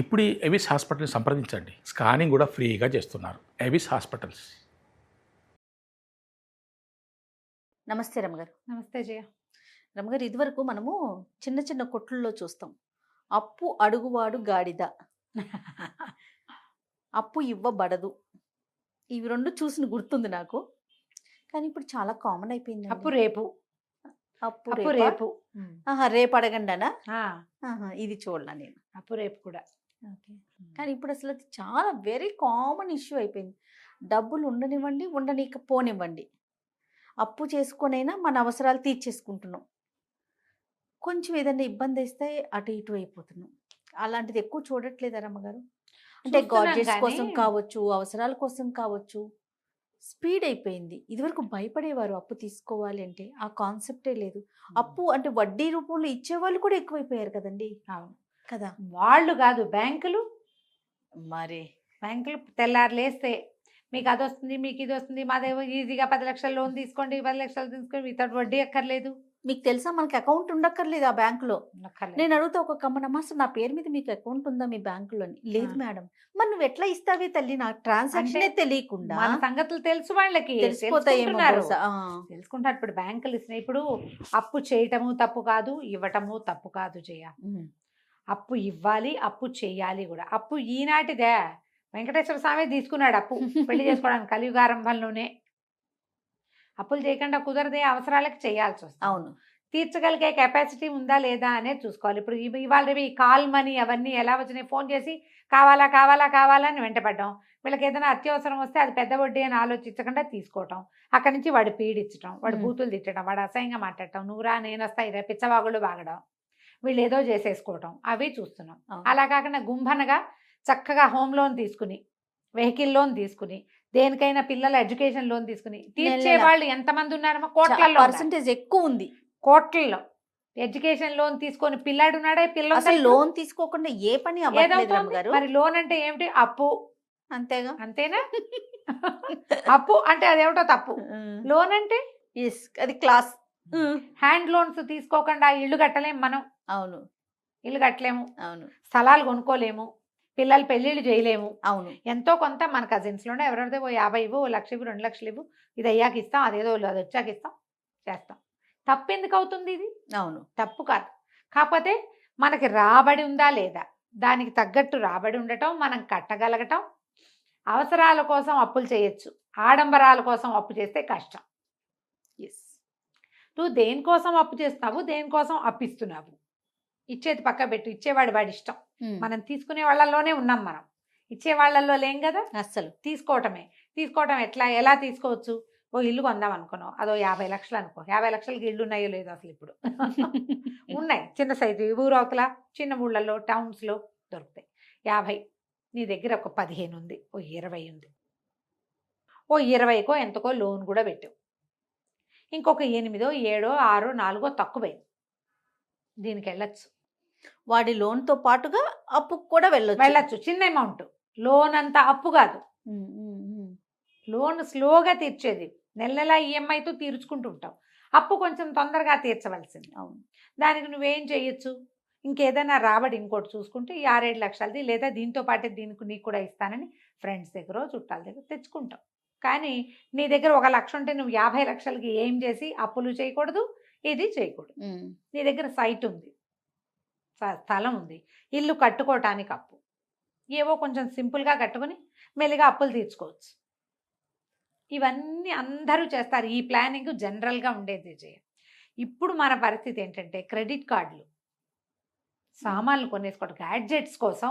ఇప్పుడు ఎవిస్ హాస్పిటల్ని సంప్రదించండి. స్కానింగ్ కూడా ఫ్రీగా చేస్తున్నారు. Avis hospitals. నమస్తే రమగారు. నమస్తే జయ. రమగారు, ఇదివరకు మనము చిన్న చిన్న కొట్లలో చూస్తాం, అప్పు అడుగువాడు గాడిద, అప్పు ఇవ్వబడదు. ఇవి రెండు చూసిన గుర్తుంది నాకు. కానీ ఇప్పుడు చాలా కామన్ అయిపోయింది. అప్పు రేపు, అప్పు అప్పు రేపా? రేపు. రేపు అడగండి అనా? ఆ, ఇది చూడలా నేను. అప్పు రేపు కూడా. ఓకే. కానీ ఇప్పుడు అసలు అది చాలా వెరీ కామన్ ఇష్యూ అయిపోయింది. డబ్బులు ఉండనివ్వండి, ఉండనీకపోనివ్వండి, అప్పు చేసుకొనైనా మన అవసరాలు తీర్చేసుకుంటున్నాం. కొంచెం ఏదైనా ఇబ్బంది వేస్తే అటు ఇటు అయిపోతున్నాం. అలాంటిది ఎక్కువ చూడట్లేదా రమ్మగారు? అంటే చూస్తున్నాం గాడ్జెట్స్ కానీ- కోసం కావచ్చు, అవసరాల కోసం కావచ్చు, స్పీడ్ అయిపోయింది. ఇదివరకు భయపడేవారు అప్పు తీసుకోవాలి అంటే, ఆ కాన్సెప్టే లేదు. అప్పు అంటే వడ్డీ రూపంలో ఇచ్చేవాళ్ళు కూడా ఎక్కువైపోయారు కదండి. అవును కదా వాళ్ళు కాదు, బ్యాంకులు. మరి. బ్యాంకులు తెల్లారు లేస్తే మీకు అది వస్తుంది, మీకు ఇది వస్తుంది, మాదేమో ఈజీగా 10 లక్షల లోన్ తీసుకోండి, 10 లక్షలు తీసుకోండి, మీతో వడ్డీ అక్కర్లేదు. మీకు తెలుసా, మనకి అకౌంట్ ఉండక్కర్లేదు ఆ బ్యాంకులో. అక్కర్లేదు. నేను అడుగుతా, ఒక కమ్మనమ్మా అసలు నా పేరు మీద మీకు అకౌంట్ ఉందా మీ బ్యాంకులో అని? లేదు మేడం. మరి నువ్వు ఎట్లా ఇస్తావే తల్లి, నాకు ట్రాన్సాక్షనే తెలియకుండా? మన సంగతులు తెలుసు వాళ్ళకి, తెలిసిపోతాయేమో తెలుసుకుంటున్నారు. బహుశా. తెలుసుకుంటారు. ఇప్పుడు బ్యాంకులు ఇస్తున్నాయి. ఇప్పుడు అప్పు చేయటము తప్పు కాదు, ఇవ్వటము తప్పు కాదు జయ. అప్పు ఇవ్వాలి, అప్పు చేయాలి కూడా. అప్పు ఈనాటిదే. వెంకటేశ్వర స్వామి తీసుకున్నాడు అప్పు పెళ్లి చేసుకోవడానికి కలియుగారంభంలోనే. అప్పులు చేయకుండా కుదరదే, అవసరాలకు చేయాల్సి వస్తుంది. అవును. తీర్చగలిగే కెపాసిటీ ఉందా లేదా అనేది చూసుకోవాలి. ఇప్పుడు ఇవాళ రేపు ఈ కాల్ మనీ అవన్నీ ఎలా వచ్చినాయి, ఫోన్ చేసి కావాలా కావాలా కావాలా అని వెంటపడ్డాం. వీళ్ళకి ఏదైనా అత్యవసరం వస్తే అది పెద్ద వడ్డీ అని ఆలోచించకుండా తీసుకోవటం, అక్కడి నుంచి వాడు పీడించడం, వాడు బూతులు తిట్టడం, వాడు అసహ్యంగా మాట్లాడటం, నువ్వురా నేను వస్తా ఇదే పిచ్చవాగుళ్ళు బాగడం, వీళ్ళు ఏదో చేసేసుకోవటం, అవి చూస్తున్నాం. అలా కాకుండా గుంభనగా చక్కగా హోమ్ లోన్ తీసుకుని, వెహికల్ లోన్ తీసుకుని, దేనికైనా పిల్లల ఎడ్యుకేషన్ లోన్ తీసుకుని తీర్చే వాళ్ళు ఎంతమంది ఉన్నారమ్మా? కోట్లలో పర్సంటేజ్ ఎక్కువ ఉంది. కోట్లలో ఎడ్యుకేషన్ లోన్ తీసుకొని పిల్లాడు ఉన్నాడే, అసలు లోన్ తీసుకోకుండా ఏ పని అవ్వట్లేదు రమ్మగారు. మరి లోన్ అంటే ఏమిటి? అప్పు. అంతేగా. అంతేనా? అప్పు అంటే అదేమిటో తప్పు. లోన్ అంటే అది క్లాస్. హ్యాండ్ లోన్స్ తీసుకోకుండా ఇల్లు కట్టలేము మనం. అవును. ఇల్లు కట్టలేము, అవును. స్థలాలు కొనుక్కోలేము, పిల్లలు పెళ్ళిళ్ళు చేయలేము. అవును. ఎంతో కొంత మన కజిన్స్లోనే ఎవరెవరిదో 50 ఇవ్వు, 1 లక్ష ఇవ్వు, 2 లక్షలు ఇవ్వు, ఇది అయ్యాక ఇస్తాం, అదేదో అది వచ్చాక ఇస్తాం, చేస్తాం. తప్పు ఎందుకు అవుతుంది? ఇది అవును. తప్పు కాదు. కాకపోతే మనకి రాబడి ఉందా లేదా, దానికి తగ్గట్టు రాబడి ఉండటం, మనం కట్టగలగటం. అవసరాల కోసం అప్పులు చేయొచ్చు, ఆడంబరాల కోసం అప్పు చేస్తే కష్టం. నువ్వు దేనికోసం అప్పు చేస్తున్నావు, దేనికోసం అప్పిస్తున్నావు, ఇచ్చేది పక్క పెట్టు. ఇచ్చేవాడు వాడి ఇష్టం. మనం తీసుకునే వాళ్ళలోనే ఉన్నాం, మనం ఇచ్చే వాళ్ళల్లో లేం కదా. అస్సలు తీసుకోవటం ఎలా తీసుకోవచ్చు? ఓ ఇల్లు కొందాం అనుకున్నావు, అదో 50 లక్షలు అనుకో. 50 లక్షలకి ఇల్లు ఉన్నాయో లేదో అసలు ఇప్పుడు ఉన్నాయి. చిన్న సైజు ఊరవతల చిన్న ఊళ్ళల్లో టౌన్స్లో దొరుకుతాయి. 50, నీ దగ్గర ఒక 15 ఉంది, ఓ 20 ఉంది, ఓ 20కో ఎంతకో లోన్ కూడా పెట్టావు. ఇంకొక 8, 7, 6, 4 తక్కువైంది, దీనికి వెళ్ళచ్చు. వాడి లోన్తో పాటుగా అప్పుకు కూడా వెళ్ళొచ్చు. చిన్న అమౌంట్. లోన్ అంతా అప్పు కాదు, లోన్ స్లోగా తీర్చేది. నెల నెల ఈఎంఐతో తీర్చుకుంటూ ఉంటావు. అప్పు కొంచెం తొందరగా తీర్చవలసింది. అవును. దానికి నువ్వేం చేయొచ్చు? ఇంకేదైనా రాబడి ఇంకోటి చూసుకుంటే ఈ 6-7 లక్షలది, లేదా దీంతో పాటే దీనికి నీకు కూడా ఇస్తానని ఫ్రెండ్స్ దగ్గర చుట్టాల దగ్గర తెచ్చుకుంటావు. కానీ నీ దగ్గర 1 లక్ష ఉంటే నువ్వు 50 లక్షలకి ఏం చేసి అప్పులు చేయకూడదు, ఇది చేయకూడదు. నీ దగ్గర సైట్ ఉంది, స్థలం ఉంది, ఇల్లు కట్టుకోవటానికి అప్పు, ఏవో కొంచెం సింపుల్గా కట్టుకుని మెల్లిగా అప్పులు తీర్చుకోవచ్చు. ఇవన్నీ అందరూ చేస్తారు. ఈ ప్లానింగ్ జనరల్గా ఉండేది జయ. ఇప్పుడు మన పరిస్థితి ఏంటంటే, క్రెడిట్ కార్డులు, సామాన్లు కొనేసుకోవడం, గ్యాడ్జెట్స్ కోసం.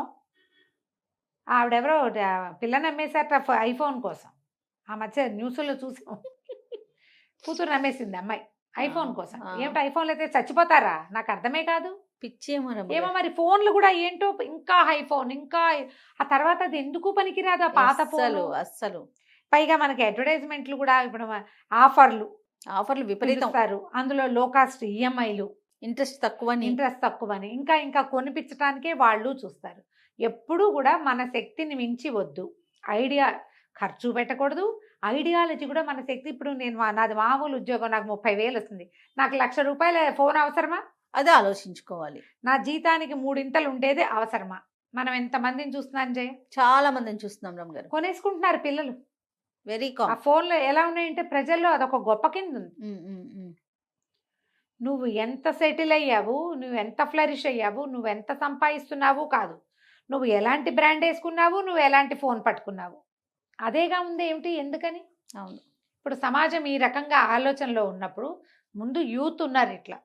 ఆవిడెవరో పిల్లని అమ్మేశారట ఐఫోన్ కోసం. ఆ మధ్య న్యూస్లో చూసాం, కూతురు అమ్మేసింది అమ్మాయి ఐఫోన్ కోసం. ఏమిటి ఐఫోన్లు అయితే చచ్చిపోతారా? నాకు అర్థమే కాదు. ఏమో మరి ఫోన్లు కూడా ఏంటో, ఇంకా ఐఫోన్, ఇంకా ఆ తర్వాత అది ఎందుకు పనికిరాదు ఆ పాత ఫోన్లు అస్సలు. పైగా మనకి అడ్వర్టైజ్మెంట్లు కూడా ఇప్పుడు ఆఫర్లు విపరీతారు. అందులో లో కాస్ట్ ఈఎంఐలు, ఇంట్రెస్ట్ తక్కువని ఇంకా కొనిపించడానికే వాళ్ళు చూస్తారు. ఎప్పుడూ కూడా మన శక్తిని మించి వద్దు. ఐడియా ఖర్చు పెట్టకూడదు, ఐడియాలజీ కూడా మన శక్తి. ఇప్పుడు నాది మామూలు ఉద్యోగం, నాకు 30,000 వస్తుంది, నాకు 1,00,000 రూపాయల ఫోన్ అవసరమా? అదే ఆలోచించుకోవాలి. నా జీతానికి 3 ఇంతలు ఉండేదే అవసరమా? మనం ఎంతమందిని చూస్తున్నాం జయ, చాలా మందిని చూస్తున్నాం రమ్మగారు. కొనేసుకుంటున్నారు పిల్లలు. వెరీ ఆ కామన్. ఫోన్లో ఎలా ఉన్నాయంటే ప్రజల్లో అదొక గొప్ప కింద ఉంది. నువ్వు ఎంత సెటిల్ అయ్యావు, నువ్వు ఎంత ఫ్లరిష్ అయ్యావు, నువ్వు ఎంత సంపాదిస్తున్నావు కాదు, నువ్వు ఎలాంటి బ్రాండ్ వేసుకున్నావు, నువ్వు ఎలాంటి ఫోన్ పట్టుకున్నావు, అదేగా ఉంది. ఏమిటి ఎందుకని? అవును. ఇప్పుడు సమాజం ఈ రకంగా ఆలోచనలో ఉన్నప్పుడు ముందు యూత్ ఉన్నారు ఇట్లా.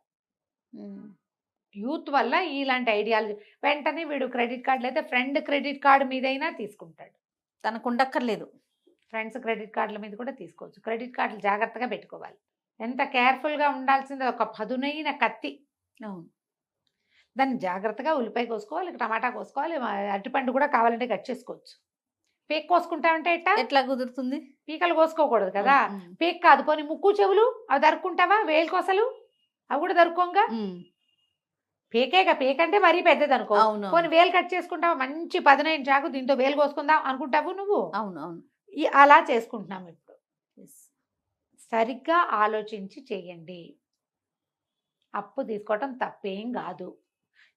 యూత్ వల్ల ఇలాంటి ఐడియాలు వెంటనే వీడు క్రెడిట్ కార్డు లేదా ఫ్రెండ్ క్రెడిట్ కార్డు మీదైనా తీసుకుంటాడు. తనకు ఉండక్కర్లేదు. ఫ్రెండ్స్ క్రెడిట్ కార్డుల మీద కూడా తీసుకోవచ్చు. క్రెడిట్ కార్డులు జాగ్రత్తగా పెట్టుకోవాలి. ఎంత కేర్ఫుల్గా ఉండాల్సింది, ఒక పదునైన కత్తి. అవును. దాన్ని జాగ్రత్తగా ఉల్లిపాయ కోసుకోవాలి, టమాటా కోసుకోవాలి, అరటిపండు కూడా కావాలంటే కట్ చేసుకోవచ్చు. పేక్ కోసుకుంటావంటే ఎట్లా కుదురుతుంది? పీకలు కోసుకోకూడదు కదా. పేక్ కాదు, పోనీ ముక్కు చెవులు అవి దరుక్కుంటావా, వేలు కోసలు అవి కూడా దరుక్కోంగా. పేకేగా, పేక్ అంటే మరీ పెద్దది అనుకో. పోనీ వేలు కట్ చేసుకుంటావా, మంచి పదునైన చాకు దీంతో వేలు కోసుకుందాం అనుకుంటావు నువ్వు. అవును అవును. అలా చేసుకుంటున్నాం ఇప్పుడు. సరిగ్గా ఆలోచించి చేయండి. అప్పు తీసుకోవటం తప్పేం కాదు.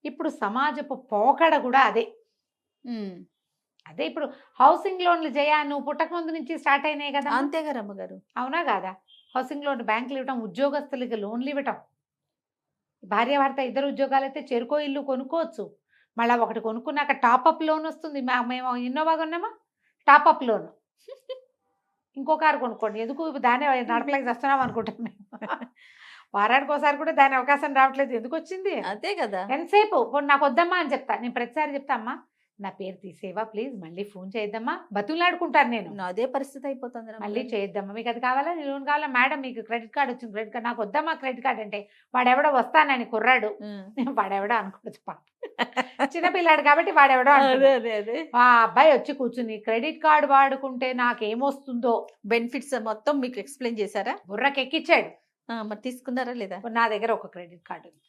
ఇప్పుడు సమాజపు పోకడ కూడా అదే. అదే ఇప్పుడు హౌసింగ్ లోన్లు నువ్వు పుట్టక ముందు నుంచి స్టార్ట్ అయినాయి కదా. అంతేగా రమ్మగారు. అవునా కాదా? హౌసింగ్ లోన్ బ్యాంకులు ఇవ్వటం, ఉద్యోగస్తులకి లోన్లు ఇవ్వటం. భార్యాభర్త ఇద్దరు ఉద్యోగాలు అయితే చెరుకో ఇల్లు కొనుక్కోవచ్చు. మళ్ళీ ఒకటి కొనుక్కున్నాక టాపప్ లోన్ వస్తుంది. మేము ఇన్నోవా కొన్నామా, టాపప్ లోన్. ఇంకో కారు కొనుక్కోండి. ఎందుకు దాన్ని నడపలేక చేస్తున్నాం అనుకుంటాం మేము. వారానికి ఒకసారి కూడా దాని అవకాశం రావట్లేదు. ఎందుకు వచ్చింది? అదే కదా. ఎంతసేపు నాకు వద్దమ్మా అని చెప్తా. నేను ప్రతిసారి చెప్తా, అమ్మా నా పేరు తీసేవా ప్లీజ్, మళ్ళీ ఫోన్ చేద్దామా, బతులాడుకుంటాను నేను. అదే పరిస్థితి అయిపోతుంది. మళ్ళీ చేద్దామా, మీకు అది కావాలా, లోన్ కావాలా మేడం, మీకు క్రెడిట్ కార్డు వచ్చింది, క్రెడిట్ కార్డు నాకు వద్దమ్మా క్రెడిట్ కార్డు అంటే. వాడెవడో వస్తానని కుర్రాడు, వాడెవడో అనుకోవచ్చు పాప, చిన్నపిల్లాడు కాబట్టి వాడెవడో. ఆ అబ్బాయి వచ్చి కూర్చుని క్రెడిట్ కార్డు వాడుకుంటే నాకేమొస్తుందో బెనిఫిట్స్ మొత్తం మీకు ఎక్స్ప్లెయిన్ చేశారా? బుర్రకి ఎక్కిచ్చాడు. మరి తీసుకున్నారా లేదా? నా దగ్గర ఒక క్రెడిట్ కార్డు ఉంది.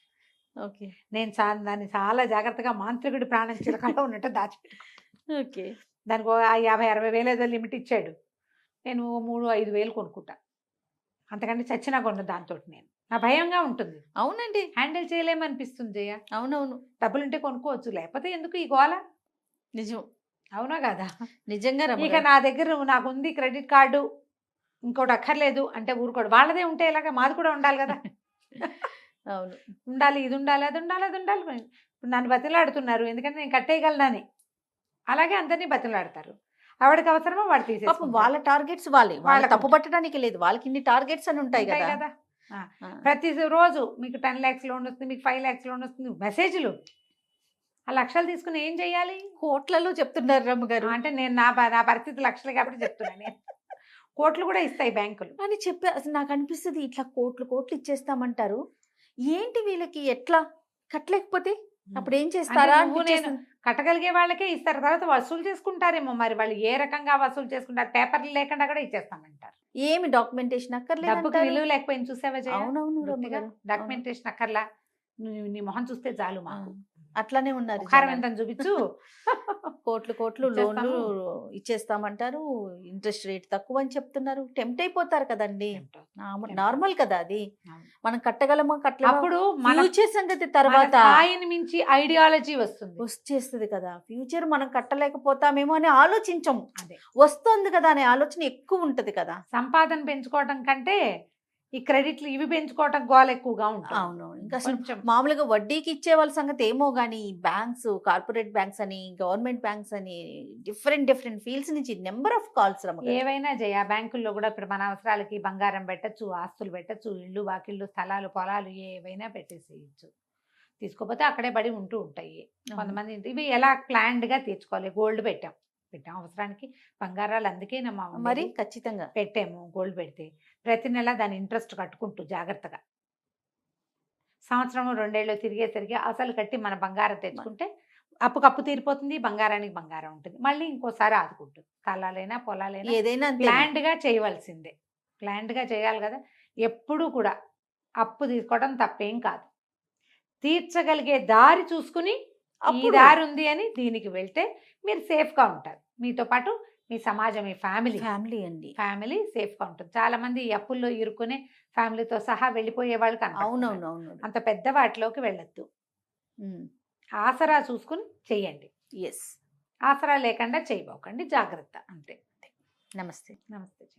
ఓకే. నేను దాన్ని చాలా జాగ్రత్తగా మాంత్రికుడి ప్రాణం చిలకలో ఉన్నట్టు దాచిపెట్టుకున్నాను. ఓకే. దానికి 50-60 వేలు ఏదో లిమిట్ ఇచ్చాడు. నేను 3-5 వేలు కొనుక్కుంటా. అంతకంటే చచ్చినా కొన్న దాంతో నేను నా భయంగా ఉంటుంది. అవునండి, హ్యాండిల్ చేయలేమనిపిస్తుంది జయ. అవునవును. డబ్బులుంటే కొనుక్కోవచ్చు, లేకపోతే ఎందుకు ఈ గోల. నిజం. అవునా కదా? నిజంగా. ఇక నా దగ్గర నాకుంది క్రెడిట్ కార్డు, ఇంకోటి అక్కర్లేదు అంటే ఊరుకోడు. వాళ్ళదే ఉంటే ఇలాగ మాది కూడా ఉండాలి కదా. అవును, ఉండాలి, ఇది ఉండాలి, అది ఉండాలి, అది ఉండాలి. ఇప్పుడు నన్ను బతిలాడుతున్నారు ఎందుకంటే నేను కట్టేయగలనని. అలాగే అందరినీ బతిలాడతారు. ఆవిడకి అవసరమో వాడు తీసేసి. వాళ్ళ టార్గెట్స్ వాళ్ళ తప్పు పట్టడానికి లేదు. వాళ్ళకి ఇన్ని టార్గెట్స్ అని ఉంటాయి కదా. ప్రతి రోజు మీకు 10 lakhs లోన్ వస్తుంది, మీకు 5 lakhs లోన్ వస్తుంది, మెసేజ్లు. ఆ లక్షలు తీసుకుని ఏం చెయ్యాలి? కోట్లలో చెప్తున్నారు రమ్మగారు. అంటే నేను నా పరిస్థితి లక్షలు కాబట్టి చెప్తున్నాను. కోట్లు కూడా ఇస్తాయి బ్యాంకులు అని చెప్పి అసలు నాకు అనిపిస్తుంది, ఇట్లా కోట్లు ఇచ్చేస్తామంటారు. ఏంటి వీళ్ళకి, ఎట్లా కట్టలేకపోతే అప్పుడు ఏం చేస్తారా? నేను కట్టగలిగే వాళ్ళకే ఇస్తారు, తర్వాత వసూలు చేసుకుంటారేమో. మరి వాళ్ళు ఏ రకంగా వసూలు చేసుకుంటారు? పేపర్లు లేకుండా కూడా ఇచ్చేస్తామంటారు. ఏమి డాక్యుమెంటేషన్ అక్కర్లేదు, డబ్బుకి విలువ లేకపోయింది. చూసావా? అవునవును, డాక్యుమెంటేషన్ అక్కర్లా, నీ మొహం చూస్తే చాలు మాకు. అట్లానే ఉన్నారు. ఎంత చూపించు, కోట్లు లోన్లు ఇచ్చేస్తామంటారు, ఇంట్రెస్ట్ రేట్ తక్కువ అని చెప్తున్నారు. టెంప్ట్ అయిపోతారు కదండి. నార్మల్ కదా అది. మనం కట్టగలమా కట్టలేమా, అప్పుడు ఫ్యూచర్ సంగతి తర్వాత ఆయన మించి ఐడియాలజీ వచ్చేస్తుంది కదా. ఫ్యూచర్ మనం కట్టలేకపోతామేమో అని ఆలోచించము, వస్తుంది కదా అనే ఆలోచన ఎక్కువ ఉంటది కదా. సంపాదన పెంచుకోవడం కంటే ఈ క్రెడిట్లు ఇవి పెంచుకోవటం గోల ఎక్కువగా ఉంటుంది. అవును. ఇంకా మామూలుగా వడ్డీకి ఇచ్చే వాళ్ళ సంగతి ఏమో గానీ, బ్యాంక్స్, కార్పొరేట్ బ్యాంక్స్ అని, గవర్నమెంట్ బ్యాంక్స్ అని, డిఫరెంట్ ఫీల్డ్స్ నుంచి నెంబర్ ఆఫ్ కాల్స్. ఏవైనా జయ, బ్యాంకుల్లో కూడా ఇప్పుడు మన అవసరాలకి బంగారం పెట్టచ్చు, ఆస్తులు పెట్టచ్చు, ఇళ్ళు వాకిళ్ళు స్థలాలు పొలాలు ఏవైనా పెట్టేసేయచ్చు. తీసుకోపోతే అక్కడే పడి ఉంటూ ఉంటాయి. కొంతమంది ఇవి ఎలా ప్లాన్డ్గా తీర్చుకోవాలి. గోల్డ్ పెట్టాం అవసరానికి, బంగారాలు అందుకేనమ్మా మరి ఖచ్చితంగా పెట్టాము. గోల్డ్ పెడితే ప్రతి నెల దాని ఇంట్రెస్ట్ కట్టుకుంటూ జాగ్రత్తగా సంవత్సరం 2 ఏళ్ళు తిరిగేసరికి అసలు కట్టి మన బంగారం తెచ్చుకుంటే అప్పు తీరిపోతుంది, బంగారానికి బంగారం ఉంటుంది, మళ్ళీ ఇంకోసారి ఆదుకుంటుంది. స్థలాలైనా పొలాలైనా ఏదైనా ప్లాన్డ్గా చేయవలసిందే. ప్లాన్డ్గా చేయాలి కదా. ఎప్పుడు కూడా అప్పు తీసుకోవడం తప్పేం కాదు. తీర్చగలిగే దారి చూసుకుని ఈ దారి ఉంది అని దీనికి వెళ్తే మీరు సేఫ్గా ఉంటారు. మీతో పాటు మీ సమాజం, మీ ఫ్యామిలీ సేఫ్గా ఉంటుంది. చాలా మంది ఈ అప్పుల్లో ఇరుక్కునే ఫ్యామిలీతో సహా వెళ్ళిపోయే వాళ్ళు కనుక అంత పెద్ద వాటిలోకి వెళ్ళొద్దు. ఆసరా చూసుకుని చెయ్యండి. ఎస్. ఆసరా లేకుండా చేయబోకండి, జాగ్రత్త అంతే. నమస్తే. నమస్తే.